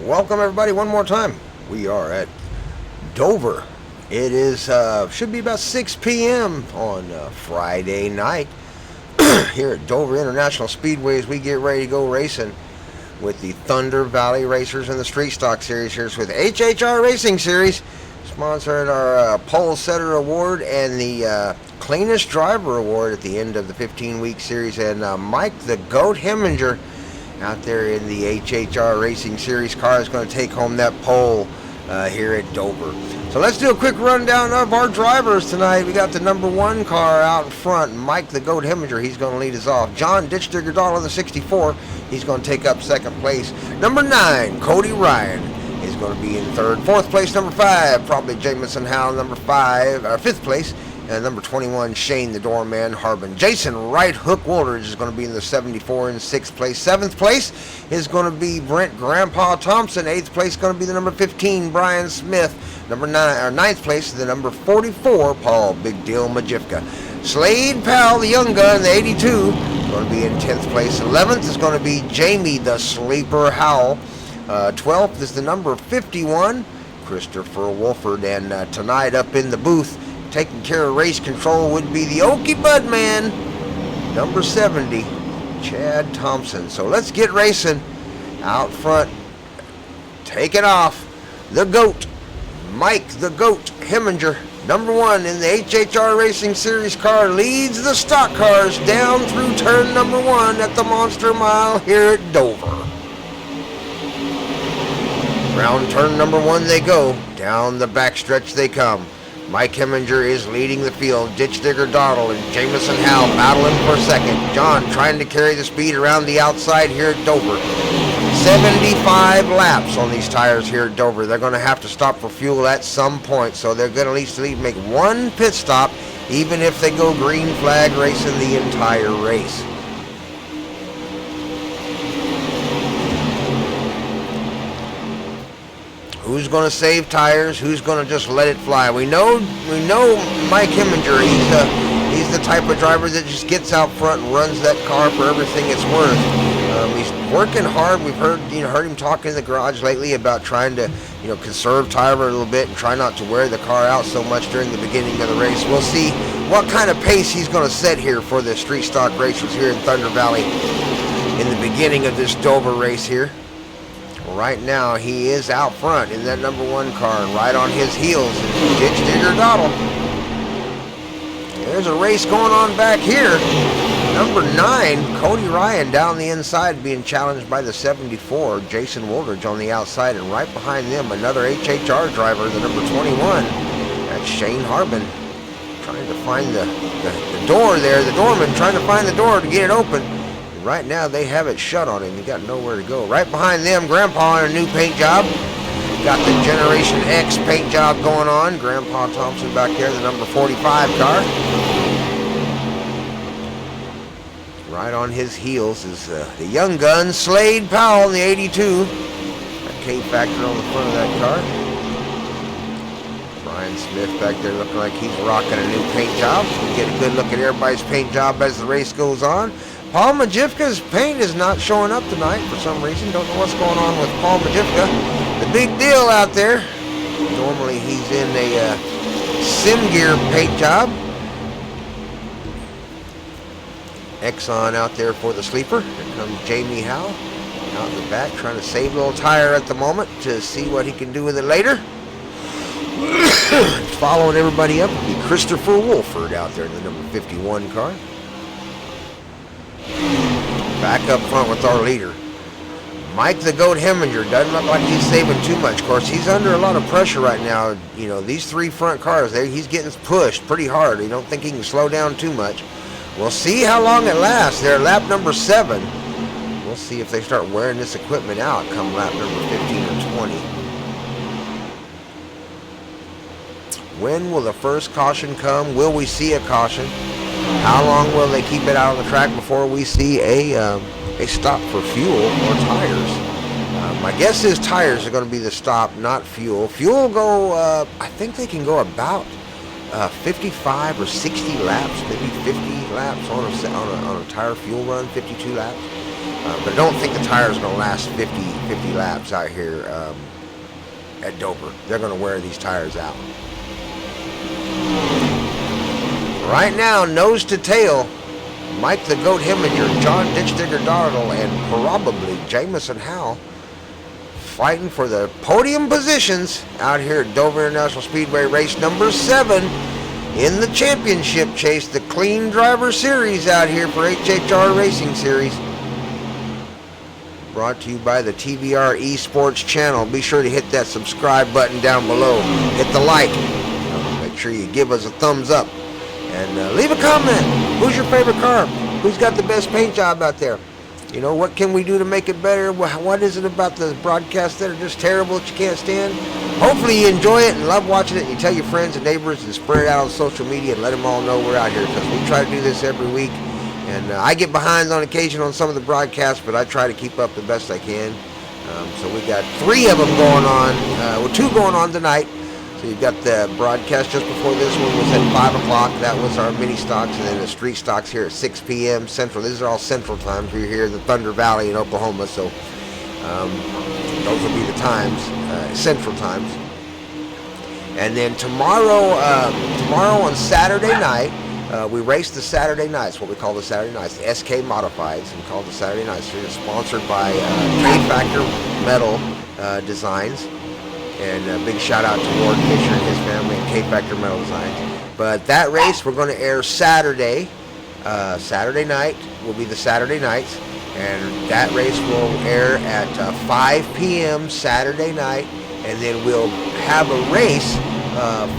Welcome everybody one more time. We are at Dover. It is should be about 6 p.m. on Friday night here at Dover International Speedway as we get ready to go racing with the Thunder Valley Racers in the Street Stock Series here with HHR Racing Series, sponsoring our Pole Setter Award and the Cleanest Driver Award at the end of the 15-week series. And Mike the Goat Heminger out there in the HHR Racing Series car is going to take home that pole here at Dover. So let's do a quick rundown of our drivers tonight. We got the number 1 car out in front, Mike the Goat Heminger. He's going to lead us off. John Ditch Digger Dahl in the 64. He's going to take up second place. Number 9, Cody Ryan is going to be in third. Fourth place, number 5, probably Jamison Howell, number 5, fifth place. And number 21, Shane the Doorman Harbin. Jason Right Hook Woolridge is going to be in the 74 in 6th place. 7th place is going to be Brent Grandpa Thompson. 8th place is going to be the number 15, Brian Smith. Number 9th place is the number 44, Paul Big Deal Majivka. Slade Powell, the young gun, the 82, is going to be in 10th place. 11th is going to be Jamie the Sleeper Howell. 12th is the number 51, Christopher Wolford. And tonight up in the booth, taking care of race control would be the Okie Bud Man, number 70, Chad Thompson. So let's get racing. Out front, taking off, the GOAT, Mike the Goat Heminger, number 1 in the HHR Racing Series car, leads the stock cars down through turn number 1 at the Monster Mile here at Dover. Round turn number 1 they go, down the backstretch they come. Mike Heminger is leading the field. Ditch Digger Doddle and Jamison Howell battling for second. John trying to carry the speed around the outside here at Dover. 75 laps on these tires here at Dover. They're going to have to stop for fuel at some point, so they're going to at least make one pit stop, even if they go green flag racing the entire race. Who's going to save tires? Who's going to just let it fly? We know Mike Heminger. He's the type of driver that just gets out front and runs that car for everything it's worth. He's working hard. We've heard him talking in the garage lately about trying to conserve tire a little bit and try not to wear the car out so much during the beginning of the race. We'll see what kind of pace he's going to set here for the Street Stock Racers here in Thunder Valley in the beginning of this Dover race here. Right now, he is out front in that number 1 car, and right on his heels is Ditch Digger Doddle. There's a race going on back here. Number 9, Cody Ryan down the inside being challenged by the 74, Jason Woolridge on the outside, and right behind them, another HHR driver, the number 21. That's Shane Harbin, trying to find the door there, the doorman trying to find the door to get it open. Right now, they have it shut on him. He got nowhere to go. Right behind them, Grandpa on a new paint job. Got the Generation X paint job going on. Grandpa Thompson back there, the number 45 car. Right on his heels is the young gun, Slade Powell, the 82. That K-Factor on the front of that car. Brian Smith back there looking like he's rocking a new paint job. We get a good look at everybody's paint job as the race goes on. Paul Majivka's paint is not showing up tonight for some reason. Don't know what's going on with Paul Majivka. The big deal out there. Normally he's in a sim gear paint job. Exxon out there for the sleeper. Here comes Jamie Howe out in the back trying to save a little tire at the moment to see what he can do with it later. Following everybody up will be Christopher Wolford out there in the number 51 car. Back up front with our leader. Mike the Goat Heminger doesn't look like he's saving too much. Of course, he's under a lot of pressure right now. You know, these three front cars, he's getting pushed pretty hard. You don't think he can slow down too much. We'll see how long it lasts. They're lap number 7. We'll see if they start wearing this equipment out come lap number 15 or 20. When will the first caution come? Will we see a caution? How long will they keep it out on the track before we see a stop for fuel or tires? My guess is tires are going to be the stop, not fuel. Fuel go, I think they can go about 55 or 60 laps, maybe 50 laps on a tire fuel run, 52 laps. But I don't think the tires are going to last 50 laps out here at Dover. They're going to wear these tires out. Right now, nose to tail, Mike the Goat Heminger, John Ditchdigger Dartle, and probably Jamison Howell fighting for the podium positions out here at Dover International Speedway race number 7 in the championship chase, the Clean Driver Series out here for HHR Racing Series. Brought to you by the TVR Esports channel. Be sure to hit that subscribe button down below. Hit the like. Make sure you give us a thumbs up. And leave a comment. Who's your favorite car? Who's got the best paint job out there? You know, what can we do to make it better? What is it about the broadcasts that are just terrible that you can't stand? Hopefully you enjoy it and love watching it, and you tell your friends and neighbors and spread it out on social media and let them all know we're out here, because we try to do this every week. And I get behind on occasion on some of the broadcasts, but I try to keep up the best I can. So we got 3 of them going on, 2 going on tonight. So you've got the broadcast just before this one was at 5 o'clock. That was our mini stocks, and then the street stocks here at 6 p.m. Central. These are all Central times. We're here in the Thunder Valley in Oklahoma, so those will be the times, Central times. And then tomorrow on Saturday night, we race the Saturday nights, what we call the Saturday nights, the SK Modifieds, and called the Saturday nights. They're sponsored by K-Factor Metal Designs. And a big shout out to Ward Fisher and his family at K-Factor Metal Designs. But that race we're going to air Saturday. Saturday night will be the Saturday nights. And that race will air at 5 p.m. Saturday night. And then we'll have a race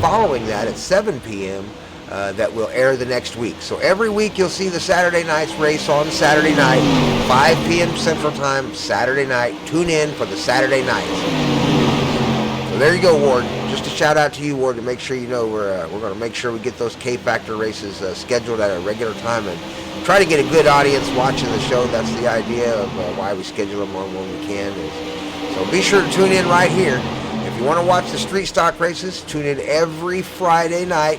following that at 7 p.m. That will air the next week. So every week you'll see the Saturday night's race on Saturday night, 5 p.m. Central Time, Saturday night. Tune in for the Saturday nights. So there you go, Ward. Just a shout out to you, Ward, to make sure you know we're going to make sure we get those K-Factor races scheduled at a regular time and try to get a good audience watching the show. That's the idea of why we schedule them on when we can. So be sure to tune in right here. If you want to watch the street stock races, tune in every Friday night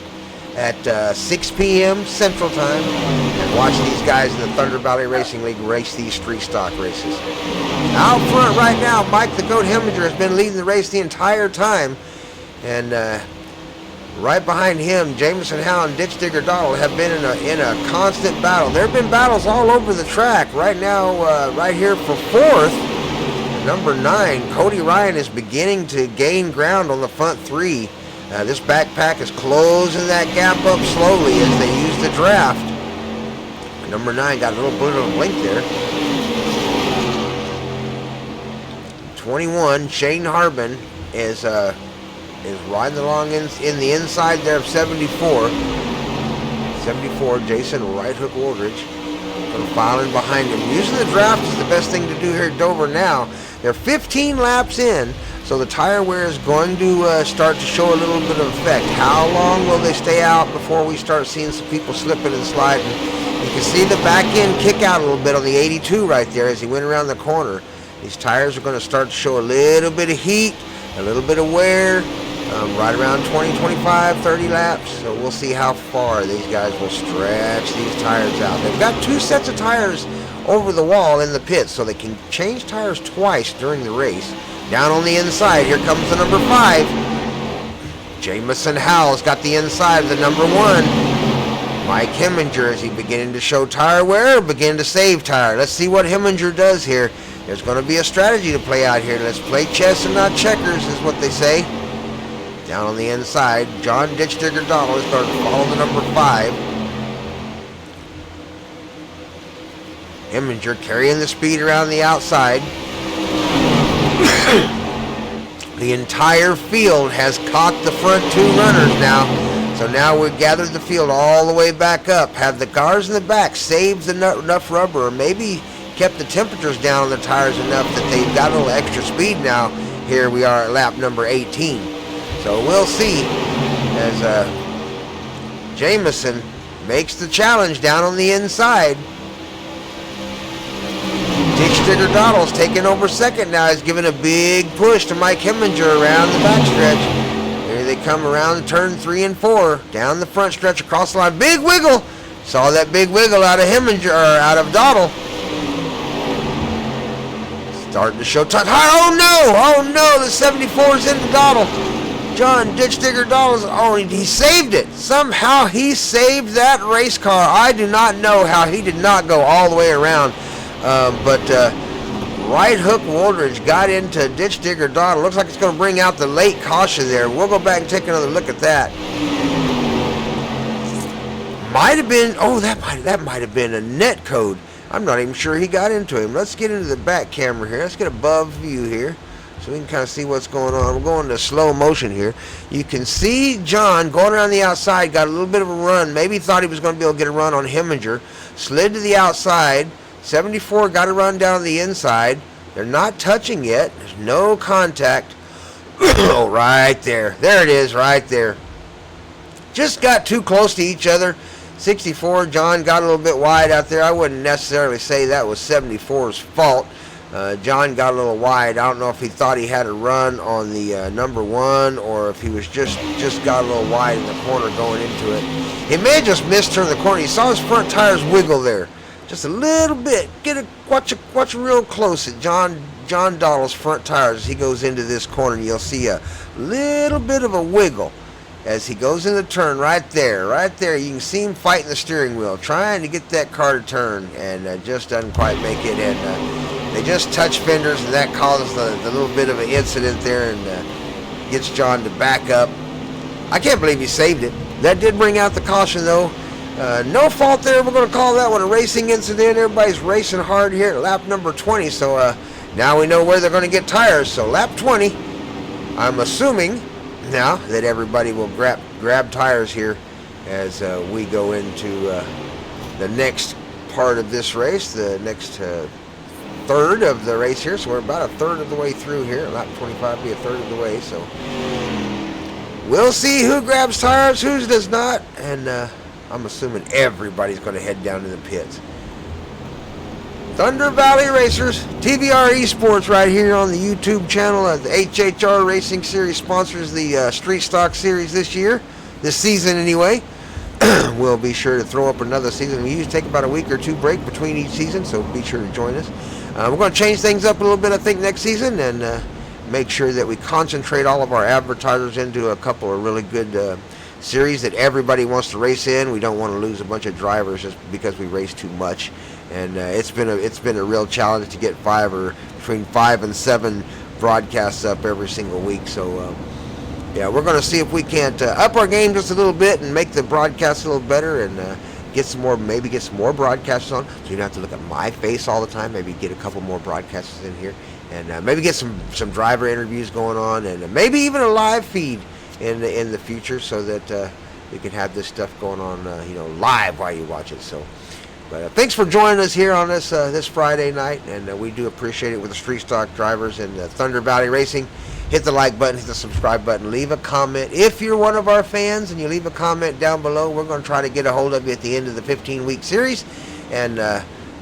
at 6 p.m. Central Time and watch these guys in the Thunder Valley Racing League race these street stock races. Out front right now, Mike the Goat Heminger has been leading the race the entire time, and right behind him, Jamison Howe and Ditchdigger Donald have been in a constant battle. There have been battles all over the track. Right now, right here for 4th, number 9, Cody Ryan is beginning to gain ground on the front 3. This backpack is closing that gap up slowly as they use the draft. Number 9 got a little bit of a blink there. 21, Shane Harbin is riding along in the inside there of 74. 74, Jason Right Hook Aldridge. Going to file in behind him. Using the draft is the best thing to do here at Dover now. They're 15 laps in. So the tire wear is going to start to show a little bit of effect. How long will they stay out before we start seeing some people slipping and sliding? You can see the back end kick out a little bit on the 82 right there as he went around the corner. These tires are going to start to show a little bit of heat, a little bit of wear, right around 20, 25, 30 laps. So we'll see how far these guys will stretch these tires out. They've got 2 sets of tires over the wall in the pits, so they can change tires twice during the race. Down on the inside, here comes the number 5. Jamison Howell's got the inside of the number 1. Mike Heminger, is he beginning to show tire wear or beginning to save tire? Let's see what Heminger does here. There's going to be a strategy to play out here. Let's play chess and not checkers, is what they say. Down on the inside, John Ditch Digger Donald is going to follow the number 5. Heminger carrying the speed around the outside. The entire field has caught the front 2 runners now. So now we've gathered the field all the way back up. Have the cars in the back saved enough rubber, or maybe kept the temperatures down on the tires enough that they've got a little extra speed now. Here we are at lap number 18. So we'll see as Jamison makes the challenge down on the inside. Ditch Digger Donald's taking over second now. He's giving a big push to Mike Heminger around the backstretch. Here they come around turn 3 and 4. Down the front stretch across the line. Big wiggle. Saw that big wiggle out of Heminger, or out of Donald. Starting to show time. Oh no, the 74's into Donald. John Ditch Digger Donald, he saved it. Somehow he saved that race car. I do not know how he did not go all the way around. But right hook Woldridge got into Ditch Digger Donald. Looks like it's going to bring out the late caution there. We'll go back and take another look at that. Might have been, that might have been a net code. I'm not even sure he got into him. Let's get into the back camera here. Let's get above view here so we can kind of see what's going on. We're going to slow motion here. You can see John going around the outside, got a little bit of a run. Maybe thought he was going to be able to get a run on Heminger. Slid to the outside. 74 got a run down the inside. They're not touching yet. There's no contact. Oh, right there. There it is, right there. Just got too close to each other. 64, John got a little bit wide out there. I wouldn't necessarily say that was 74's fault. John got a little wide. I don't know if he thought he had a run on the number 1 or if he was just got a little wide in the corner going into it. He may have just missed turn the corner. He saw his front tires wiggle there. Just a little bit. Watch real close at John Donald's front tires as he goes into this corner. And you'll see a little bit of a wiggle as he goes in the turn right there. You can see him fighting the steering wheel, trying to get that car to turn, and just doesn't quite make it. And they just touch fenders, and that causes the little bit of an incident there, and gets John to back up. I can't believe he saved it. That did bring out the caution, though. No fault there. We're going to call that one a racing incident. Everybody's racing hard here at lap number 20, so now we know where they're going to get tires. So lap 20, I'm assuming now that everybody will grab tires here as we go into the next part of this race, the next third of the race here. So we're about a third of the way through here. Lap 25 will be a third of the way, so we'll see who grabs tires, who does not, and I'm assuming everybody's going to head down to the pits. Thunder Valley Racers, TVR Esports right here on the YouTube channel. The HHR Racing Series sponsors the Street Stock Series this season anyway. We'll be sure to throw up another season. We usually take about a week or 2 break between each season, so be sure to join us. We're going to change things up a little bit, I think, next season, and make sure that we concentrate all of our advertisers into a couple of really good series that everybody wants to race in. We don't want to lose a bunch of drivers just because we race too much, and it's been a real challenge to get between 5 and 7 broadcasts up every single week. So yeah, we're going to see if we can't up our game just a little bit and make the broadcast a little better, and get some more broadcasters on, so you don't have to look at my face all the time. Maybe get a couple more broadcasters in here, and maybe get some driver interviews going on, and maybe even a live feed in the future, so that you can have this stuff going on live while you watch it. So but thanks for joining us here on this Friday night, and we do appreciate it with the Street Stock drivers and Thunder Valley Racing. Hit the like button, hit the subscribe button, leave a comment. If you're one of our fans and you leave a comment down below, we're going to try to get a hold of you at the end of the 15-week series and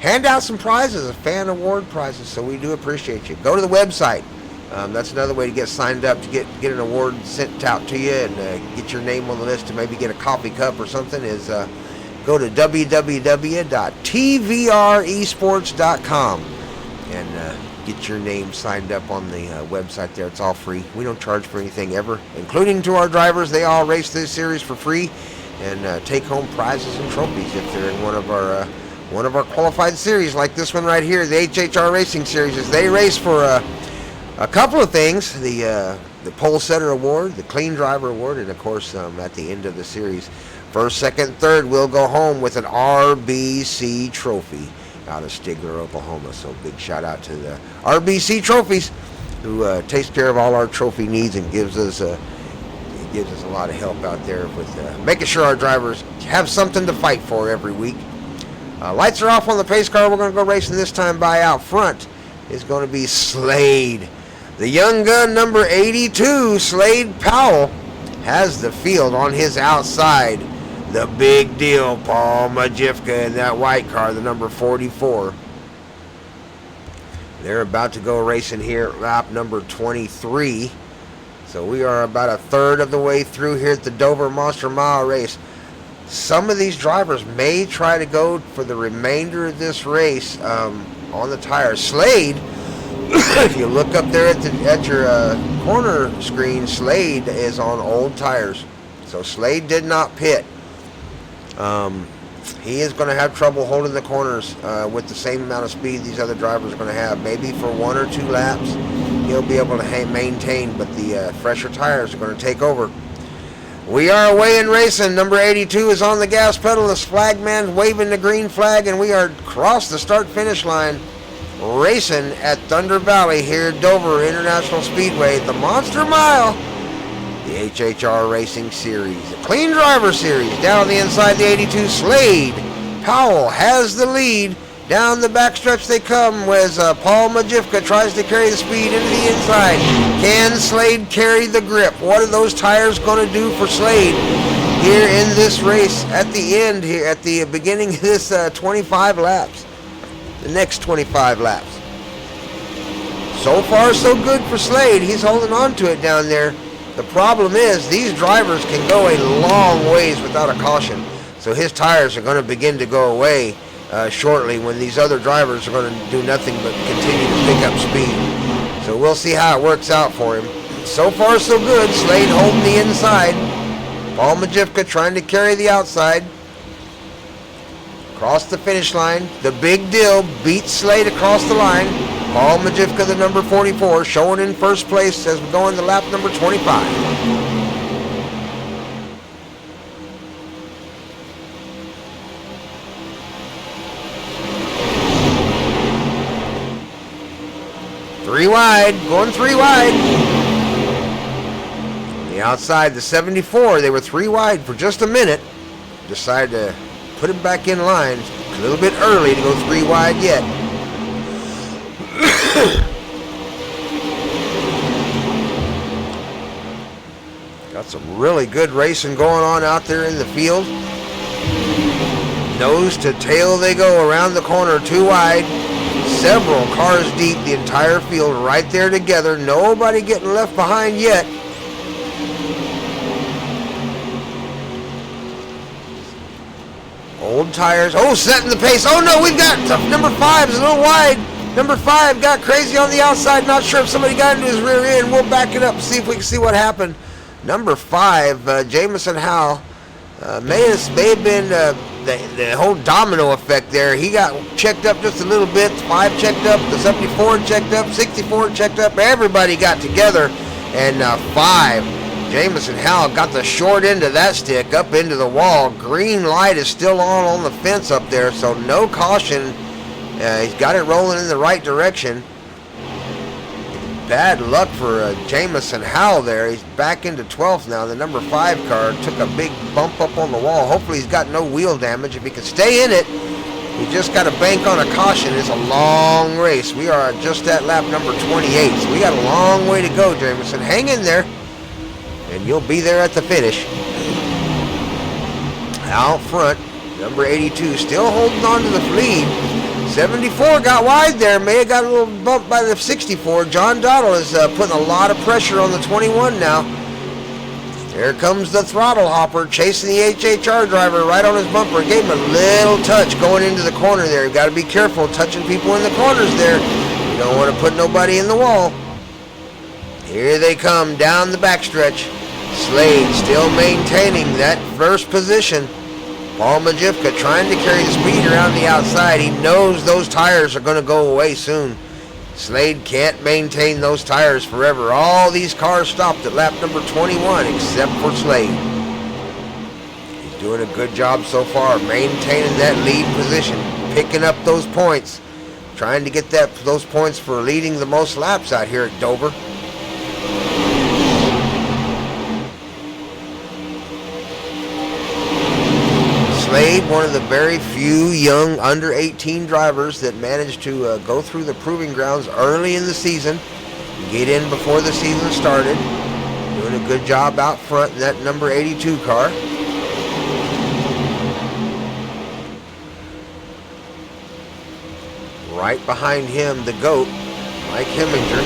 hand out some prizes, fan award prizes. So we do appreciate you. Go to the website, That's another way to get signed up to get an award sent out to you and get your name on the list to maybe get a coffee cup or something. Is go to www.tvresports.com and get your name signed up on the website there. It's all free. We don't charge for anything ever, including to our drivers. They all race this series for free and take home prizes and trophies if they're in one of our qualified series like this one right here, the HHR Racing Series. As they race for a couple of things: the pole setter award, the clean driver award, and of course at the end of the series, first, second, third will go home with an RBC trophy out of Stigler, Oklahoma. So big shout out to the RBC Trophies, who takes care of all our trophy needs and gives us a lot of help out there with making sure our drivers have something to fight for every week. Lights are off on the pace car. We're going to go racing this time by. Out front is going to be Slade. The young gun, number 82, Slade Powell, has the field on his outside. The big deal, Paul Majivka in that white car, the number 44. They're about to go racing here at lap number 23. So we are about a third of the way through here at the Dover Monster Mile race. Some of these drivers may try to go for the remainder of this race on the tires. Slade, if you look up there at your corner screen, Slade is on old tires. So Slade did not pit. He is going to have trouble holding the corners with the same amount of speed these other drivers are going to have. Maybe for 1 or 2 laps he'll be able to maintain, but the fresher tires are going to take over. We are away in racing. Number 82 is on the gas pedal. The flag man's waving the green flag, and we are across the start-finish line racing at Thunder Valley here at Dover International Speedway, the Monster Mile, the HHR Racing Series, the Clean Driver Series. Down the inside, the 82 Slade Powell has the lead. Down the backstretch they come as Paul Majivka tries to carry the speed into the inside. Can Slade carry the grip? What are those tires going to do for Slade here in this race at the end, here at the beginning of this 25 laps? The next 25 laps. So far, so good for Slade. He's holding on to it down there. The problem is these drivers can go a long ways without a caution. So his tires are going to begin to go away shortly when these other drivers are going to do nothing but continue to pick up speed. So we'll see how it works out for him. So far, so good. Slade holding the inside. Paul Majivka trying to carry the outside. Across the finish line. The big deal beats Slade across the line. Paul Majivka, the number 44, showing in first place as we go into lap number 25. Three wide, going 3 wide. On the outside, the 74, they were 3 wide for just a minute. Decided to put him back in line. A little bit early to go 3 wide yet. Got some really good racing going on out there in the field. Nose to tail they go around the corner 2 wide. Several cars deep, the entire field right there together. Nobody getting left behind yet. Old tires. Oh, setting the pace. Oh no, we've got number 5 is a little wide. Number 5 got crazy on the outside. Not sure if somebody got into his rear end. We'll back it up and see if we can see what happened. Number 5, Jamison Howell, may have been the whole domino effect there. He got checked up just a little bit. 5 checked up, the 74 checked up, 64 checked up. Everybody got together, and 5, Jamison Howell got the short end of that stick up into the wall. Green light is still on the fence up there, so no caution. He's got it rolling in the right direction. Bad luck for Jamison Howell there. He's back into 12th now. The number 5 car took a big bump up on the wall. Hopefully he's got no wheel damage. If he can stay in it, he just got to bank on a caution. It's a long race. We are just at lap number 28, so we got a long way to go, Jamison. Hang in there, and you'll be there at the finish. Out front, number 82 still holding on to the lead. 74 got wide there. May have got a little bump by the 64. John Dottle is putting a lot of pressure on the 21 now. Here comes the throttle hopper, chasing the HHR driver right on his bumper. Gave him a little touch going into the corner there. You've got to be careful touching people in the corners there. You don't want to put nobody in the wall. Here they come down the backstretch. Slade still maintaining that first position. Paul Majivka trying to carry the speed around the outside. He knows those tires are going to go away soon. Slade can't maintain those tires forever. All these cars stopped at lap number 21 except for Slade. He's doing a good job so far, maintaining that lead position, picking up those points, trying to get those points for leading the most laps out here at Dover. Slade, one of the very few young under 18 drivers that managed to go through the proving grounds early in the season, get in before the season started, doing a good job out front in that number 82 car. Right behind him, the GOAT, Mike Heminger.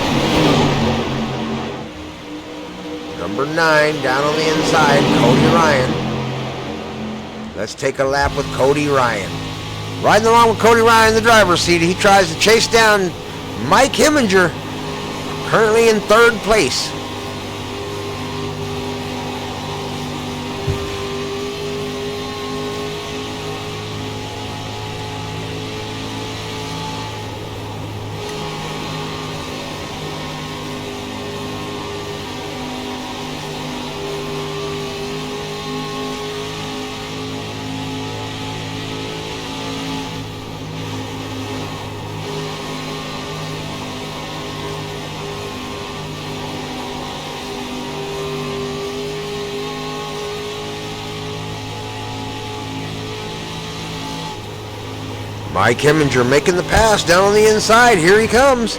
Number 9 down on the inside, Cody Ryan. Let's take a lap with Cody Ryan. Riding along with Cody Ryan in the driver's seat, he tries to chase down Mike Heminger, currently in third place. Mike Heminger making the pass down on the inside. Here he comes.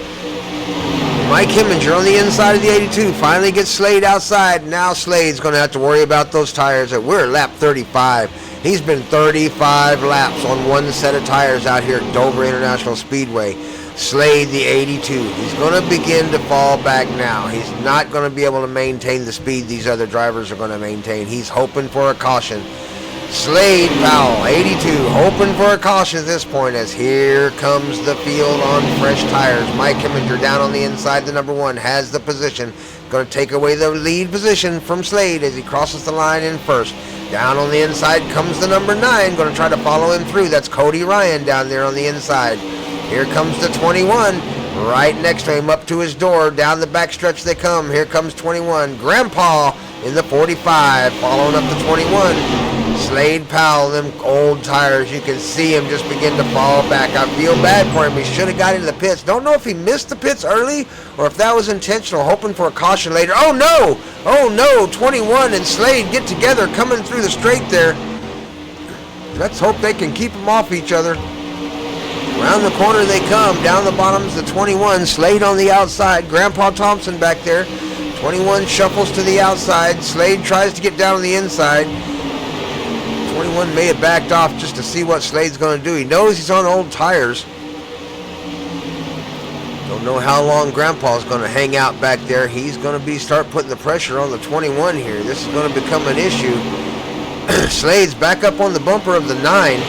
Mike Heminger on the inside of the 82 finally gets Slade outside. Now Slade's going to have to worry about those tires. We're at lap 35. He's been 35 laps on one set of tires out here at Dover International Speedway. Slade, the 82. He's going to begin to fall back now. He's not going to be able to maintain the speed these other drivers are going to maintain. He's hoping for a caution. Slade Powell, 82, hoping for a caution at this point as here comes the field on fresh tires. Mike Heminger down on the inside, the number 1, has the position. Going to take away the lead position from Slade as he crosses the line in first. Down on the inside comes the number 9, going to try to follow him through. That's Cody Ryan down there on the inside. Here comes the 21, right next to him, up to his door. Down the backstretch they come. Here comes 21. Grandpa in the 45, following up the 21. Slade Powell, them old tires, you can see him just begin to fall back. I feel bad for him. He should have got into the pits. Don't know if he missed the pits early or if that was intentional, hoping for a caution later. Oh no! Oh no! 21 and Slade get together coming through the straight there. Let's hope they can keep them off each other. Around the corner they come. Down the bottom's the 21. Slade on the outside. Grandpa Thompson back there. 21 shuffles to the outside. Slade tries to get down on the inside. 21 may have backed off just to see what Slade's going to do. He knows he's on old tires. Don't know how long Grandpa's going to hang out back there. He's going to start putting the pressure on the 21 here. This is going to become an issue. Slade's back up on the bumper of the 9.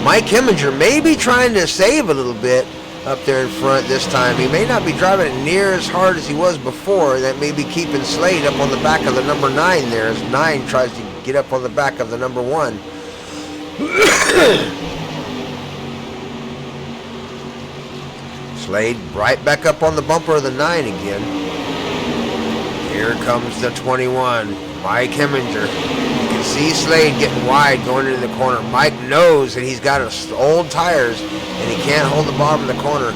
Mike Heminger may be trying to save a little bit up there in front this time. He may not be driving it near as hard as he was before. That may be keeping Slade up on the back of the number 9 there as 9 tries to get up on the back of the number 1. Slade right back up on the bumper of the 9 again. Here comes the 21, Mike Heminger. You can see Slade getting wide going into the corner. Mike knows that he's got old tires and he can't hold the bottom of the corner.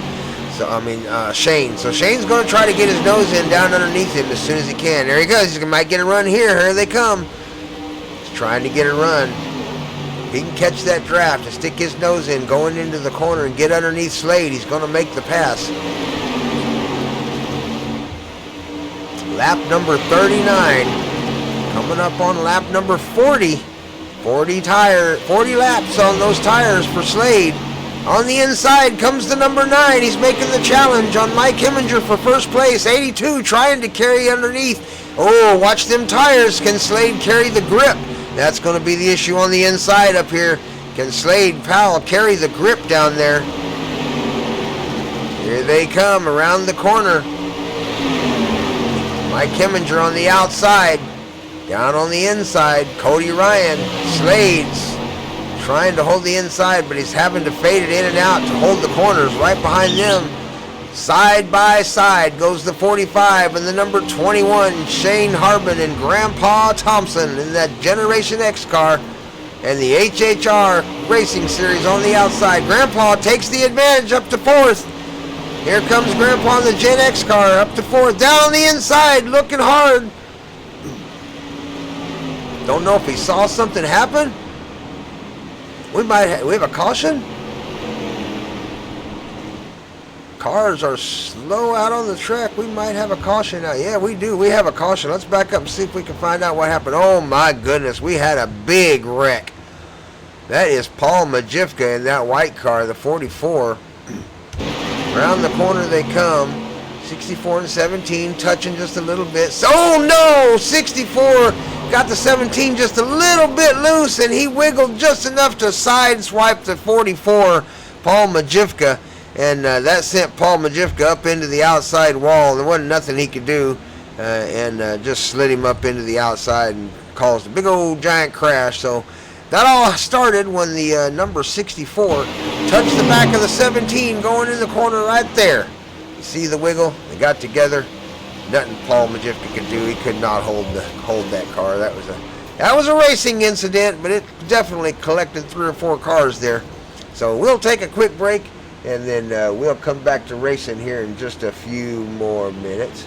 Shane. So Shane's going to try to get his nose in down underneath him as soon as he can. There he goes. He might get a run here. Here they come. Trying to get a run. He can catch that draft and stick his nose in going into the corner and get underneath Slade. He's going to make the pass. Lap number 39. Coming up on lap number 40. 40 laps on those tires for Slade. On the inside comes the number 9. He's making the challenge on Mike Heminger for first place. 82 trying to carry underneath. Oh, watch them tires. Can Slade carry the grip? That's going to be the issue on the inside up here. Can Slade Powell carry the grip down there? Here they come around the corner. Mike Heminger on the outside. Down on the inside, Cody Ryan. Slade's trying to hold the inside, but he's having to fade it in and out to hold the corners right behind them. Side by side goes the 45 and the number 21, Shane Harbin and Grandpa Thompson in that Generation X car. And the HHR Racing Series on the outside. Grandpa takes the advantage up to 4th. Here comes Grandpa in the Gen X car up to 4th. Down on the inside, looking hard. Don't know if he saw something happen. We have a caution. Cars are slow out on the track. We might have a caution now. Yeah, we do. We have a caution. Let's back up and see if we can find out what happened. Oh my goodness, we had a big wreck. That is Paul Majivka in that white car, the 44. Around the corner they come. 64 and 17 touching just a little bit. So, oh no! 64 got the 17 just a little bit loose, and he wiggled just enough to sideswipe the 44, Paul Majivka. And that sent Paul Majivka up into the outside wall. There wasn't nothing he could do, and just slid him up into the outside and caused a big old giant crash. So that all started when the number 64 touched the back of the 17 going in the corner right there. You see the wiggle? They got together. Nothing Paul Majivka could do. He could not hold that car. That was a racing incident, but it definitely collected 3 or 4 cars there. So we'll take a quick break, and then we'll come back to racing here in just a few more minutes.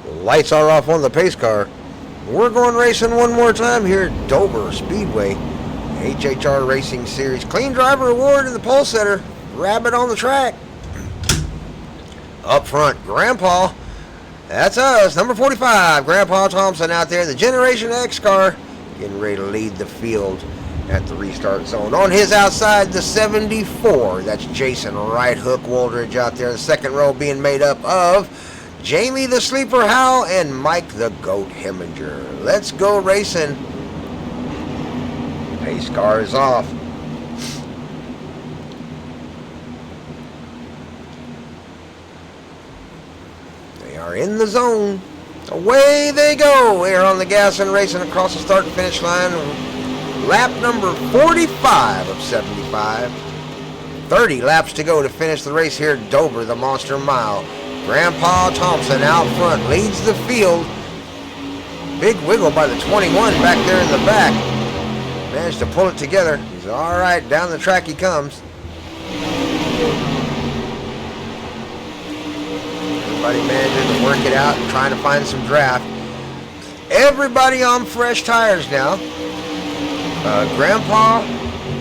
Lights are off on the pace car. We're going racing one more time here at Dover Speedway. HHR Racing Series Clean Driver Award in the pole setter. Rabbit on the track. Up front, Grandpa. That's us, number 45. Grandpa Thompson out there, the Generation X car, getting ready to lead the field at the restart zone. On his outside, the 74. That's Jason Right Hook Woldridge out there. The second row being made up of Jamie the Sleeper Howell and Mike the Goat Heminger. Let's go racing. Pace car is off. They are in the zone. Away they go. They are on the gas and racing across the start and finish line. Lap number 45 of 75. 30 laps to go to finish the race here at Dover, the Monster Mile. Grandpa Thompson out front leads the field. Big wiggle by the 21 back there in the back. Managed to pull it together. He's all right. Down the track he comes. Everybody managing to work it out and trying to find some draft. Everybody on fresh tires now. Grandpa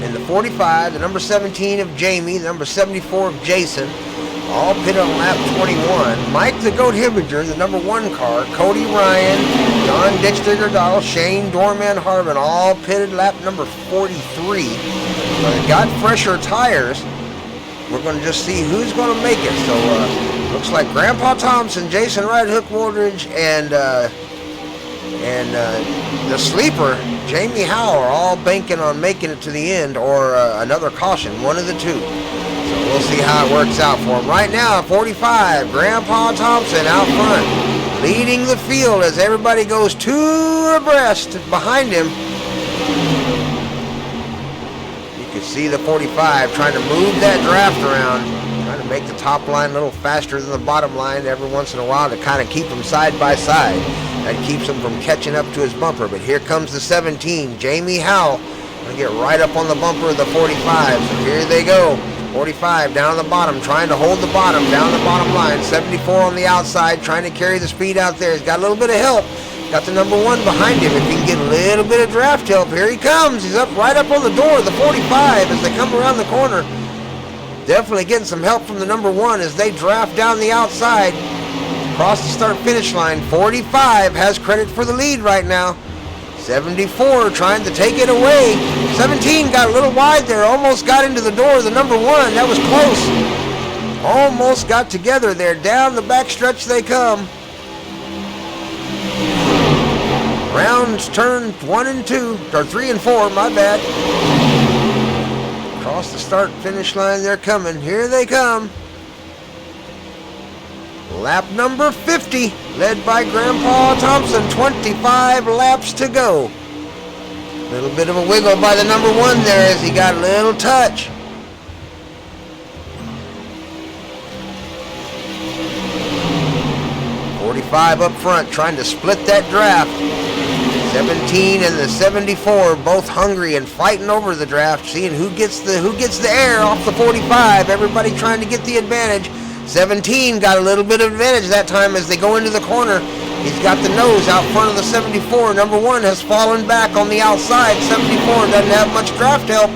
in the 45, the number 17 of Jamie, the number 74 of Jason, all pitted on lap 21. Mike the Goat Heminger, the number 1 car, Cody Ryan, John Ditchdigger Dahl, Shane Dorman Harvin, all pitted lap number 43. They got fresher tires. We're going to just see who's going to make it. So looks like Grandpa Thompson, Jason Right Hook Woldridge, and the sleeper, Jamie Howell, are all banking on making it to the end or another caution, one of the two. So we'll see how it works out for him. Right now, 45, Grandpa Thompson out front, leading the field as everybody goes 2 abreast behind him. You can see the 45 trying to move that draft around, trying to make the top line a little faster than the bottom line every once in a while to kind of keep them side by side. That keeps him from catching up to his bumper. But here comes the 17, Jamie Howell. Gonna get right up on the bumper of the 45. So here they go. 45 down the bottom, trying to hold the bottom, down the bottom line. 74 on the outside, trying to carry the speed out there. He's got a little bit of help. Got the number 1 behind him. If he can get a little bit of draft help, here he comes. He's up right up on the door of the 45 as they come around the corner. Definitely getting some help from the number 1 as they draft down the outside. Across the start-finish line, 45 has credit for the lead right now. 74 trying to take it away. 17 got a little wide there, almost got into the door of the number 1. That was close. Almost got together there. Down the back stretch they come. Rounds turn 1 and 2, or 3 and 4, my bad. Across the start-finish line they're coming. Here they come. Lap number 50, led by Grandpa Thompson, 25 laps to go. A little bit of a wiggle by the number 1 there as he got a little touch. .45 up front, trying to split that draft. 17 and the 74, both hungry and fighting over the draft, seeing who gets the air off the 45. Everybody trying to get the advantage. 17 got a little bit of advantage that time as they go into the corner. He's got the nose out front of the 74. Number 1 has fallen back on the outside. 74 doesn't have much draft help.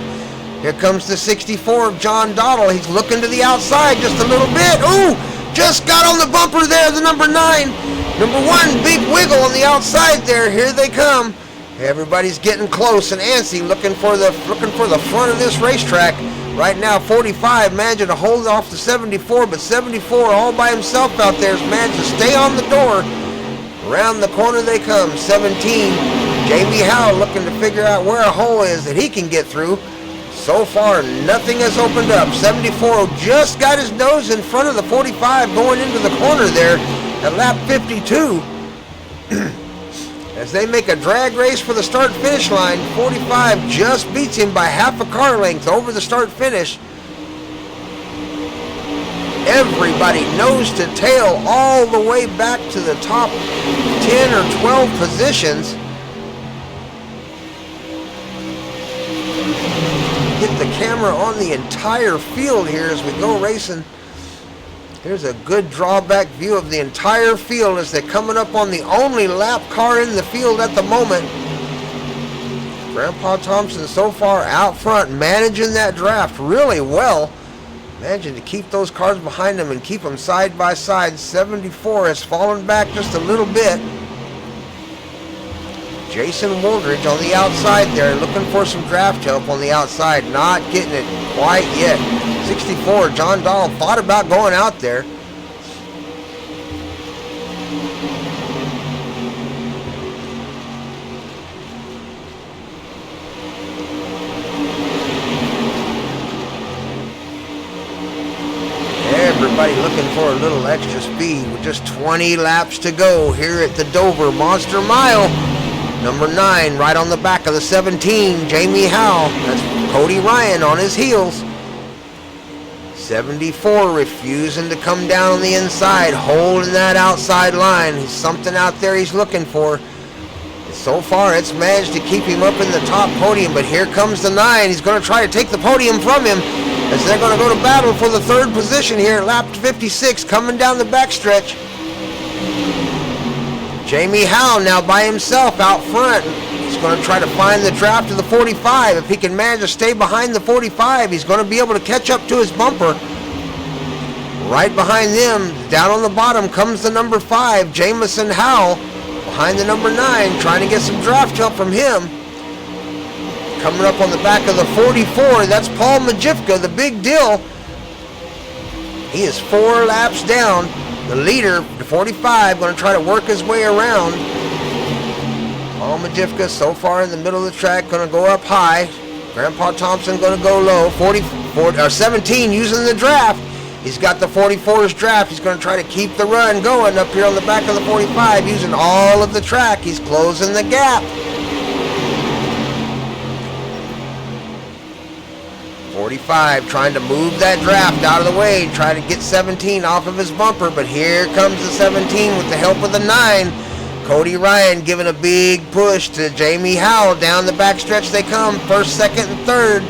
Here comes the 64 of John Dottle. He's looking to the outside just a little bit. Ooh, just got on the bumper there, the number 9. Number 1, big wiggle on the outside there. Here they come. Everybody's getting close and antsy, looking for the front of this racetrack. Right now, 45 managing to hold off the 74, but 74 all by himself out there has managed to stay on the door. Around the corner they come. 17, Jamie Howell looking to figure out where a hole is that he can get through. So far, nothing has opened up. 74 just got his nose in front of the 45 going into the corner there at lap 52. As they make a drag race for the start-finish line, 45 just beats him by half a car length over the start-finish. Everybody nose to tail all the way back to the top 10 or 12 positions. Get the camera on the entire field here as we go racing. Here's a good drawback view of the entire field as they're coming up on the only lap car in the field at the moment. Grandpa Thompson so far out front, managing that draft really well. Managing to keep those cars behind him and keep them side by side. 74 has fallen back just a little bit. Jason Woldridge on the outside there, looking for some draft help on the outside. Not getting it quite yet. 64, John Dahl thought about going out there. Everybody looking for a little extra speed with just 20 laps to go here at the Dover Monster Mile. Number 9 right on the back of the 17, Jamie Howell. That's Cody Ryan on his heels. 74 refusing to come down on the inside, holding that outside line. There's something out there he's looking for. So far, it's managed to keep him up in the top podium, but here comes the 9. He's going to try to take the podium from him as they're going to go to battle for the 3rd position here. Lap 56 coming down the backstretch. Jamie Howell now by himself out front. He's going to try to find the draft of the 45. If he can manage to stay behind the 45, he's going to be able to catch up to his bumper. Right behind them, down on the bottom, comes the number 5, Jamison Howell. Behind the number 9, trying to get some draft help from him. Coming up on the back of the 44, that's Paul Majivka, the big deal. He is 4 laps down. The leader, the 45, going to try to work his way around. Paul Majivka so far in the middle of the track, going to go up high. Grandpa Thompson going to go low. 17 using the draft. He's got the 44's draft. He's going to try to keep the run going up here on the back of the 45, using all of the track. He's closing the gap. 45 trying to move that draft out of the way, try to get 17 off of his bumper, but here comes the 17 with the help of the 9. Cody Ryan giving a big push to Jamie Howell. Down the backstretch they come, 1st, 2nd, and 3rd.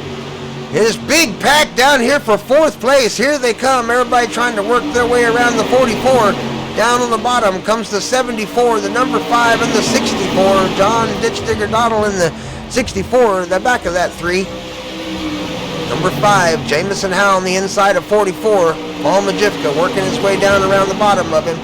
His big pack down here for 4th place. Here they come, everybody trying to work their way around the 44. Down on the bottom comes the 74, the number 5, and the 64. John Ditch Digger Doddle in the 64, the back of that 3. Number 5, Jamison Howell on the inside of 44. Paul Majivka working his way down around the bottom of him.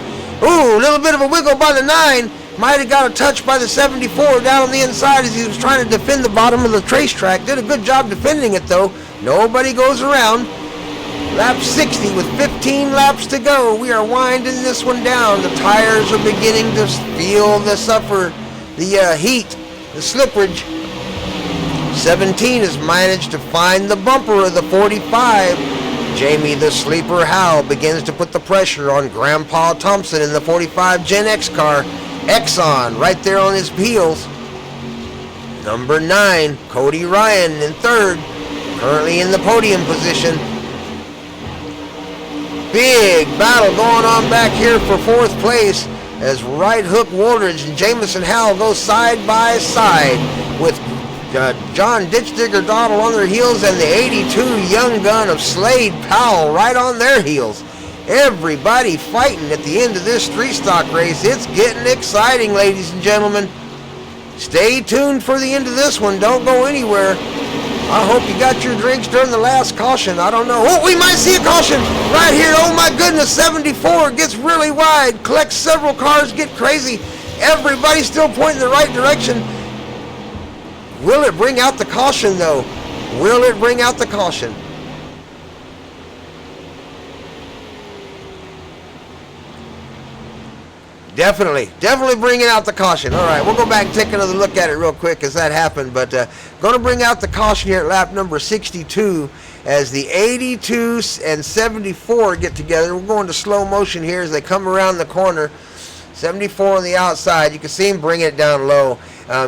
Ooh, a little bit of a wiggle by the 9. Might have got a touch by the 74 down on the inside as he was trying to defend the bottom of the racetrack. Did a good job defending it, though. Nobody goes around. Lap 60 with 15 laps to go. We are winding this one down. The tires are beginning to feel the heat, the slipperage. 17 has managed to find the bumper of the 45. Jamie the Sleeper Howell begins to put the pressure on Grandpa Thompson in the 45 Gen X car. Exxon right there on his heels. Number 9, Cody Ryan in 3rd, currently in the podium position. Big battle going on back here for 4th place as Right Hook Woldridge and Jamison Howell go side by side with John Ditch Digger Doddle on their heels and the 82 Young Gun of Slade Powell right on their heels. Everybody fighting at the end of this 3-stock race. It's getting exciting, ladies and gentlemen. Stay tuned for the end of this one. Don't go anywhere. I hope you got your drinks during the last caution. I don't know. Oh, we might see a caution right here. Oh, my goodness. 74 gets really wide. Collects several cars. Get crazy. Everybody's still pointing the right direction. Will it bring out the caution, though? Will it bring out the caution? Definitely bringing out the caution. All right, we'll go back and take another look at it real quick as that happened. But going to bring out the caution here at lap number 62 as the 82 and 74 get together. We're going to slow motion here as they come around the corner. 74 on the outside. You can see him bringing it down low.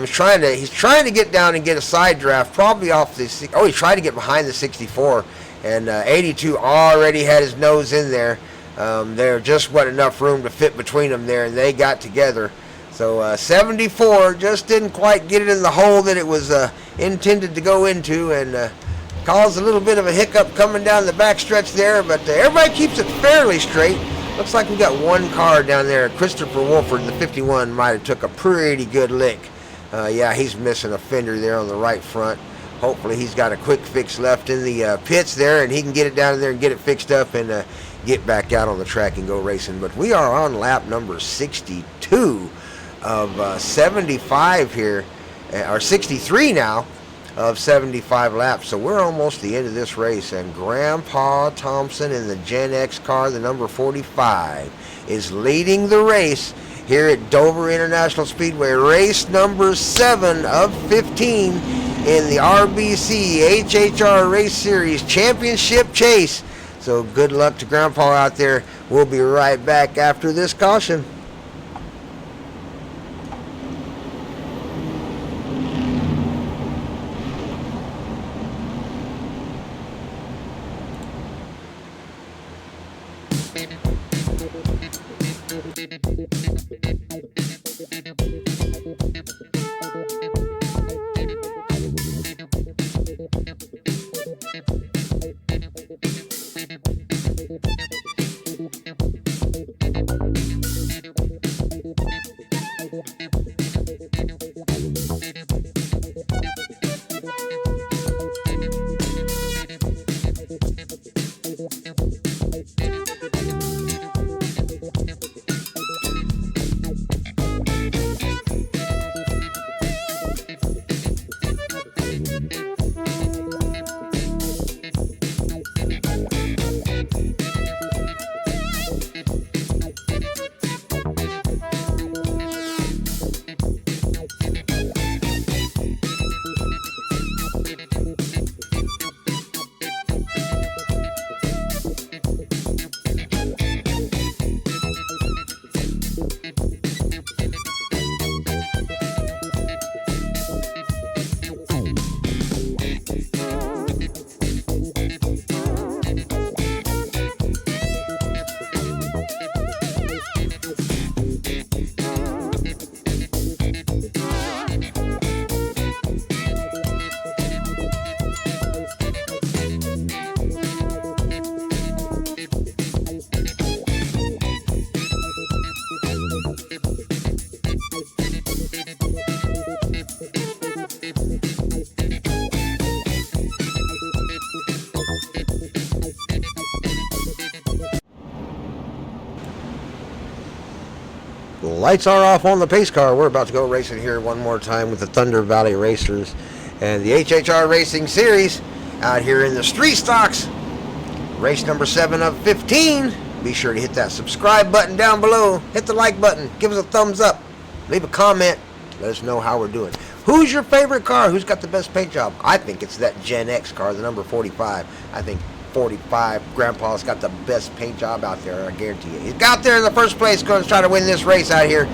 He's trying to get down and get a side draft, probably off the. Oh, he tried to get behind the 64, and 82 already had his nose in there. There just wasn't enough room to fit between them there, and they got together. So 74 just didn't quite get it in the hole that it was intended to go into, and caused a little bit of a hiccup coming down the backstretch there, but everybody keeps it fairly straight. Looks like we got one car down there. Christopher Wolford, the 51, might have took a pretty good lick. Yeah, he's missing a fender there on the right front. Hopefully he's got a quick fix left in the pits there, and he can get it down there and get it fixed up and get back out on the track and go racing. But we are on lap number 62 of 75 here, or 63 now of 75 laps. So we're almost the end of this race, and Grandpa Thompson in the Gen X car, the number 45, is leading the race here at Dover International Speedway, race number 7 of 15 in the RBC HHR Race Series Championship Chase. So good luck to Grandpa out there. We'll be right back after this caution. Lights are off on the pace car. We're about to go racing here one more time with the Thunder Valley Racers and the HHR Racing Series out here in the street stocks. Race number 7 of 15. Be sure to hit that subscribe button down below. Hit the like button. Give us a thumbs up. Leave a comment. Let us know how we're doing. Who's your favorite car? Who's got the best paint job? I think it's that Gen X car, the number 45. I think 45, Grandpa's got the best paint job out there, I guarantee you. He's got there in the first place, going to try to win this race out here.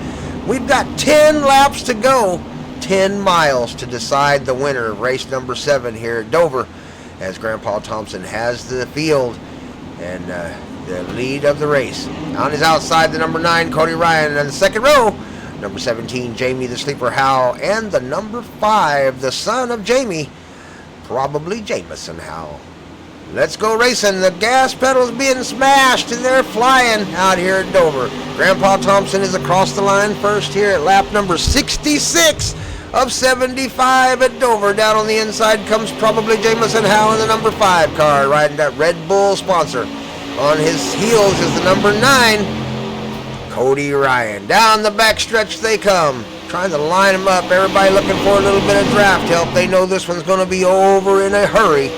We've got 10 laps to go, 10 miles to decide the winner of race number 7 here at Dover, as Grandpa Thompson has the field and the lead of the race. On his outside, the number 9, Cody Ryan, in the second row, number 17, Jamie the Sleeper Howell, and the number 5, the son of Jamie, probably Jamison Howell. Let's go racing. The gas pedal's being smashed and they're flying out here at Dover. Grandpa Thompson is across the line first here at lap number 66 of 75 at Dover. Down on the inside comes probably Jamison Howell in the number 5 car, riding that Red Bull sponsor. On his heels is the number 9, Cody Ryan. Down the backstretch they come, trying to line them up. Everybody looking for a little bit of draft help. They know this one's going to be over in a hurry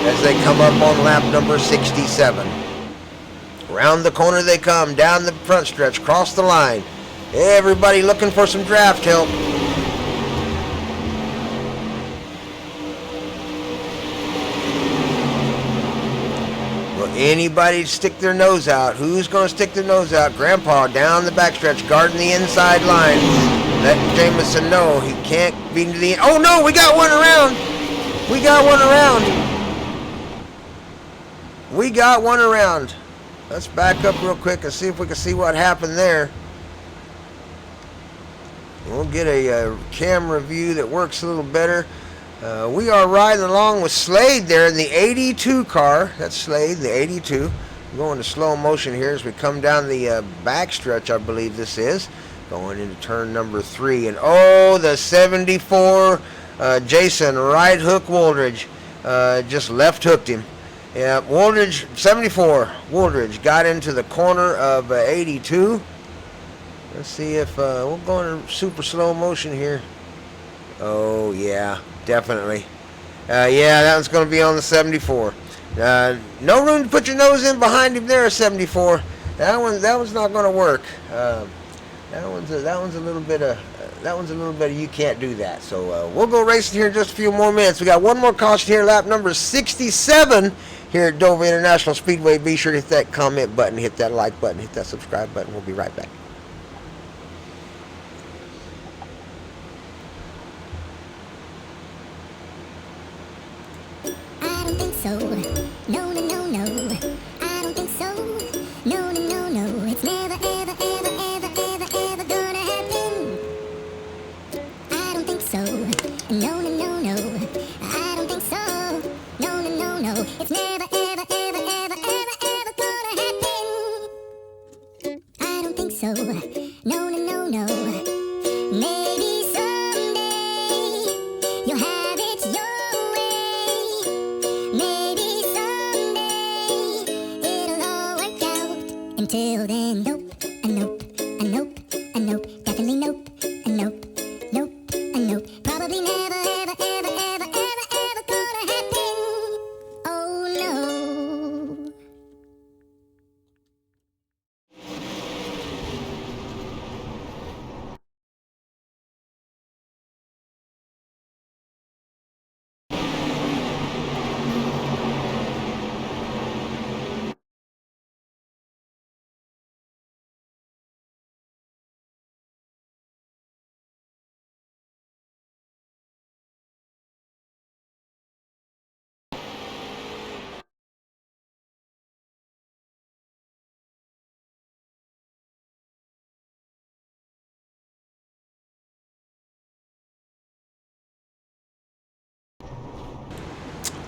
as they come up on lap number 67. Around the corner they come, down the front stretch, cross the line. Everybody looking for some draft help. Will anybody stick their nose out? Who's going to stick their nose out? Grandpa down the backstretch, guarding the inside line. Letting Jamison know he can't be to the end. Oh no, we got one around. We got one around. We got one around. Let's back up real quick and see if we can see what happened there. We'll get a camera view that works a little better. We are riding along with Slade there in the 82 car. That's Slade, the 82. We're going to slow motion here as we come down the backstretch, I believe this is. Going into turn number 3. And oh, the 74 Jason right hook Wooldridge just left hooked him. Yeah, Wooldridge, 74 Wooldridge got into the corner of 82. Let's see if we'll go into super slow motion here. Oh, yeah, definitely. Yeah, that one's going to be on the 74. No room to put your nose in behind him there, 74. That one's not going to work. That one's a little bit of you can't do that. So we'll go racing here in just a few more minutes. We got one more caution here, lap number 67 here at Dover International Speedway. Be sure to hit that comment button, hit that like button, hit that subscribe button. We'll be right back. I don't think so. No, no, no, no. I don't think so. No, no, no, no. It's never, ever, ever, ever, ever, ever gonna happen. I don't think so. No, no, no, no. I don't think so. No, no, no, no. It's never, ever, ever, ever, ever, ever gonna happen. I don't think so. No, no, no, no. Maybe someday you'll have it your way. Maybe someday it'll all work out. Until then, nope, a nope, a nope, a nope, definitely nope, a nope, nope, a nope. Probably never, ever, ever, ever, ever, ever gonna happen. Oh no.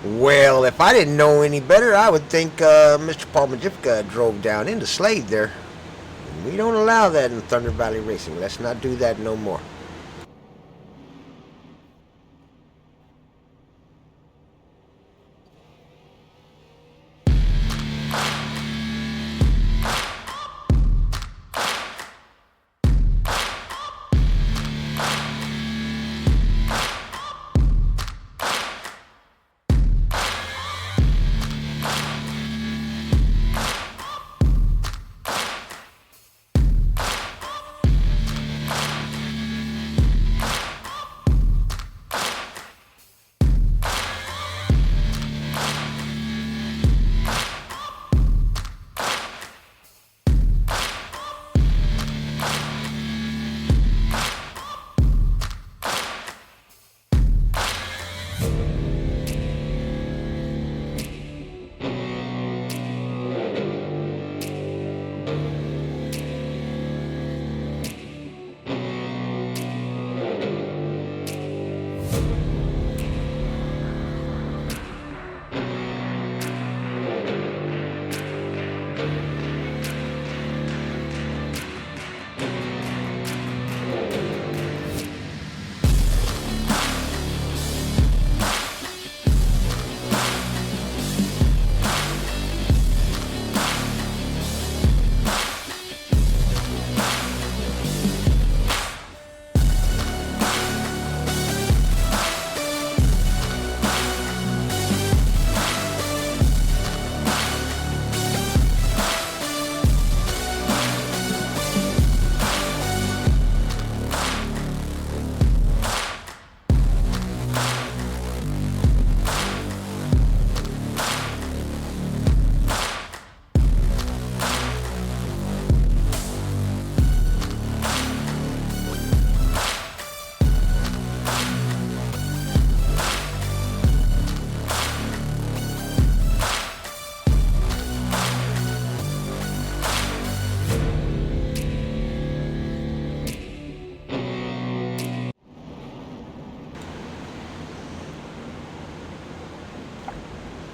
Well, if I didn't know any better, I would think Mr. Paul Majivka drove down into Slade there. We don't allow that in Thunder Valley Racing. Let's not do that no more.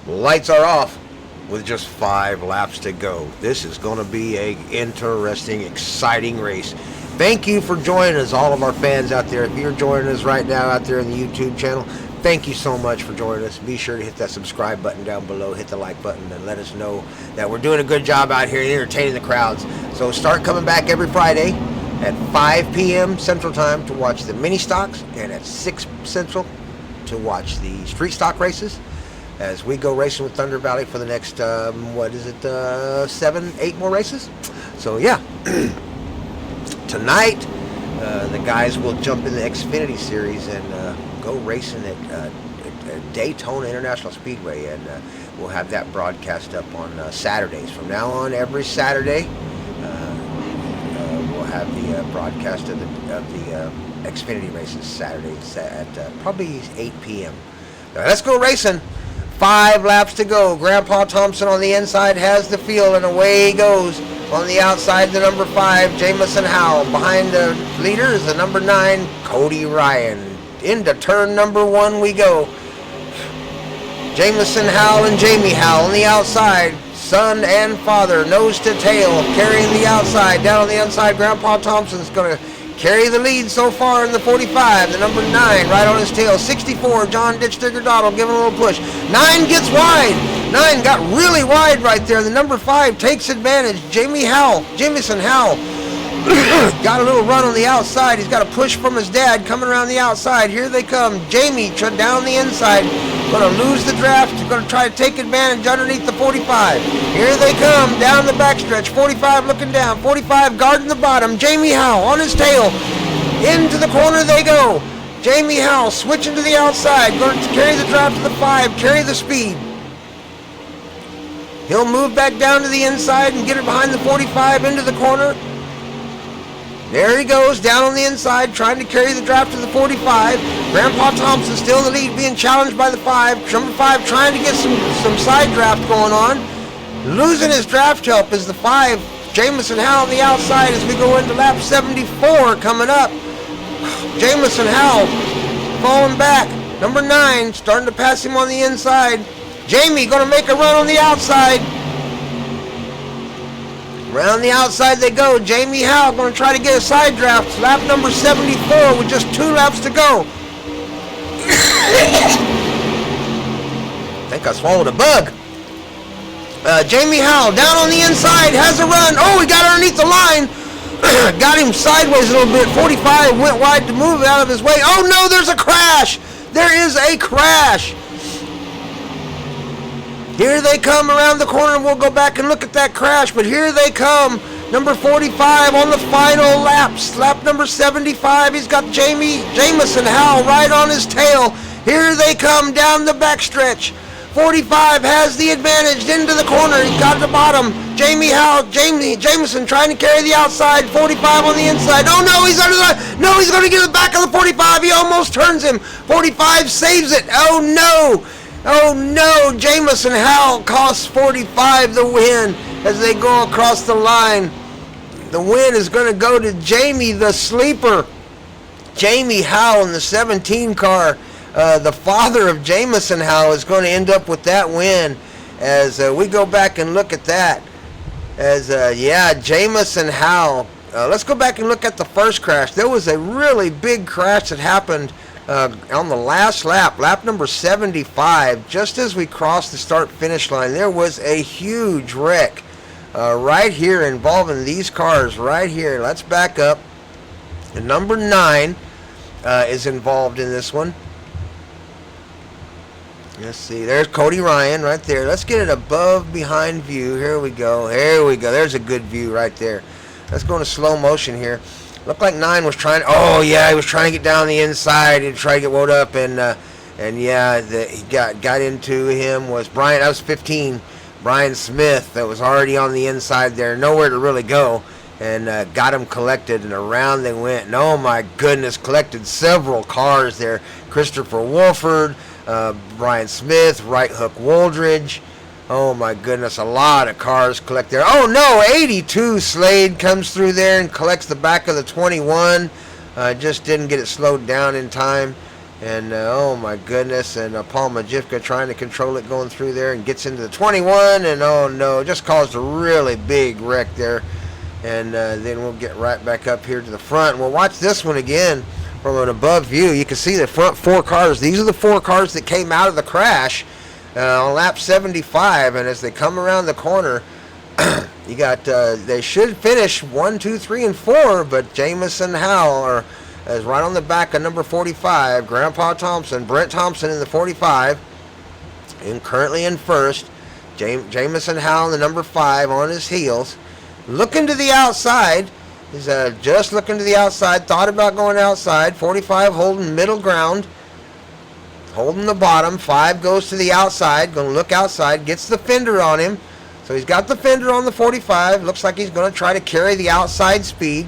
Lights are off with just 5 laps to go. This is going to be a interesting, exciting race. Thank you for joining us, all of our fans out there. If you're joining us right now out there in the YouTube channel, thank you so much for joining us. Be sure to hit that subscribe button down below, hit the like button, and let us know that we're doing a good job out here entertaining the crowds. So start coming back every Friday at 5 p.m. Central Time to watch the mini stocks, and at 6 Central to watch the street stock races, as we go racing with Thunder Valley for the next, 7, 8 more races. So yeah, tonight the guys will jump in the Xfinity Series and go racing at Daytona International Speedway, and we'll have that broadcast up on Saturdays. From now on, every Saturday, we'll have the broadcast of the Xfinity races Saturdays at probably 8 p.m. Now, let's go racing. 5 laps to go. Grandpa Thompson on the inside has the field, and away he goes. On the outside, the number 5, Jamison Howell. Behind the leader is the number 9, Cody Ryan. Into turn number 1 we go. Jamison Howell and Jamie Howell on the outside. Son and father, nose to tail, carrying the outside. Down on the inside, Grandpa Thompson's going to carry the lead so far in the 45. The number 9 right on his tail. 64, John Ditchdigger Doddle giving a little push. 9 gets wide. 9 got really wide right there. The number 5 takes advantage. Jamison Howell got a little run on the outside. He's got a push from his dad coming around the outside. Here they come. Jamie down the inside. Going to lose the draft. Going to try to take advantage underneath the 45. Here they come down the backstretch. 45 looking down. 45 guarding the bottom. Jamie Howell on his tail. Into the corner they go. Jamie Howell switching to the outside. Going to carry the draft to the 5. Carry the speed. He'll move back down to the inside and get it behind the 45 into the corner. There he goes, down on the inside, trying to carry the draft to the 45. Grandpa Thompson still in the lead, being challenged by the 5. Number 5 trying to get some side draft going on. Losing his draft help is the 5. Jamison Howell on the outside as we go into lap 74 coming up. Jamison Howell falling back. Number 9 starting to pass him on the inside. Jamie going to make a run on the outside. Around the outside they go. Jamie Howell going to try to get a side draft. Lap number 74 with just 2 laps to go. I think I swallowed a bug. Jamie Howell down on the inside has a run. Oh, he got underneath the line. Got him sideways a little bit. 45 went wide to move out of his way. Oh no, there's a crash. There is a crash. Here they come around the corner. We'll go back and look at that crash, but here they come. Number 45 on the final laps. Lap number 75. He's got Jamison Howell right on his tail. Here they come down the backstretch. 45 has the advantage into the corner. He got the bottom. Jamison trying to carry the outside. 45 on the inside. Oh no, he's under the. No, he's going to get the back of the 45. He almost turns him. 45 saves it. Oh no. Oh no, Jamison Howell costs 45 the win as they go across the line. The win is going to go to Jamie the Sleeper. Jamie Howell in the 17 car. The father of Jamison Howell is going to end up with that win as we go back and look at that. As, Jamison Howell. Let's go back and look at the first crash. There was a really big crash that happened on the last lap, lap number 75, just as we crossed the start-finish line. There was a huge wreck right here involving these cars right here. Let's back up. And number 9 is involved in this one. Let's see. There's Cody Ryan right there. Let's get it above behind view. Here we go. Here we go. There's a good view right there. Let's go into slow motion here. Looked like 9 was trying. Oh yeah, he was trying to get down the inside and try to get wound up, and yeah, he got into him was Brian. That was 15, Brian Smith. That was already on the inside there, nowhere to really go, and got him collected, and around they went. And oh my goodness, collected several cars there. Christopher Wolford, Brian Smith, Right Hook Woldridge. Oh my goodness, a lot of cars collect there. Oh no, 82 Slade comes through there and collects the back of the 21. Just didn't get it slowed down in time. And oh my goodness, and Paul Majivka trying to control it going through there and gets into the 21, and oh no, just caused a really big wreck there. And then we'll get right back up here to the front. We'll watch this one again from an above view. You can see the front 4 cars. These are the 4 cars that came out of the crash on lap 75, and as they come around the corner, you got they should finish 1, 2, 3, and 4, but Jamison Howell is right on the back of number 45. Grandpa Thompson, Brent Thompson in the 45, and currently in first. Jamison Howell, the number 5, on his heels, looking to the outside. He's just looking to the outside. Thought about going outside. 45 holding middle ground, holding the bottom. 5 goes to the outside, going to look outside, gets the fender on him. So he's got the fender on the 45. Looks like he's going to try to carry the outside speed.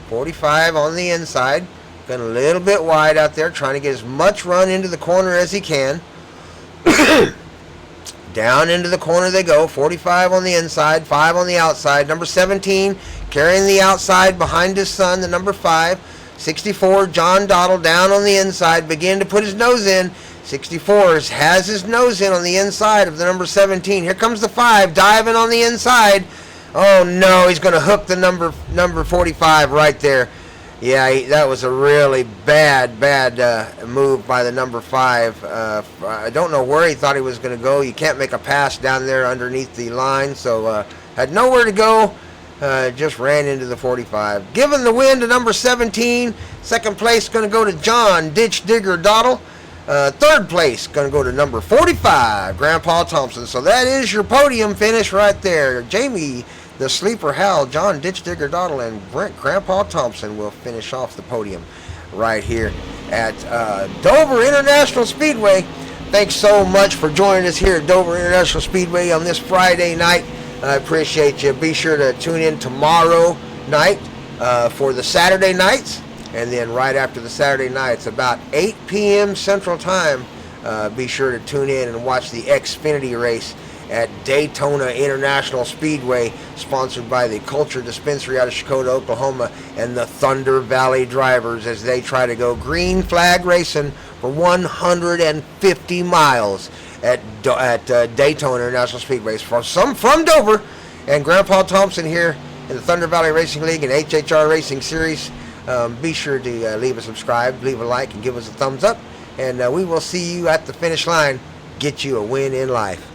45 on the inside. Going a little bit wide out there, trying to get as much run into the corner as he can. Down into the corner they go. 45 on the inside, 5 on the outside. Number 17 carrying the outside behind his son, the number 5. 64, John Dottle, down on the inside, beginning to put his nose in. 64 has his nose in on the inside of the number 17. Here comes the 5, diving on the inside. Oh no, he's going to hook the number 45 right there. Yeah, that was a really bad move by the number 5. I don't know where he thought he was going to go. You can't make a pass down there underneath the line, so had nowhere to go. Just ran into the 45. Giving the win to number 17. Second place going to go to John Ditch Digger Dottle. Third place going to go to number 45, Grandpa Thompson. So that is your podium finish right there. Jamie the Sleeper Howell, John Ditch Digger Dottle, and Brent Grandpa Thompson will finish off the podium right here at Dover International Speedway. Thanks so much for joining us here at Dover International Speedway on this Friday night. I appreciate you. Be sure to tune in tomorrow night for the Saturday nights. And then right after the Saturday nights, about 8 p.m. Central Time, be sure to tune in and watch the Xfinity race at Daytona International Speedway, sponsored by the Culture Dispensary out of Chakota, Oklahoma, and the Thunder Valley Drivers as they try to go green flag racing for 150 miles at Daytona International Speedway. From Dover, and Grandpa Thompson here in the Thunder Valley Racing League and HHR Racing Series. Be sure to leave a subscribe, leave a like, and give us a thumbs up. And we will see you at the finish line. Get you a win in life.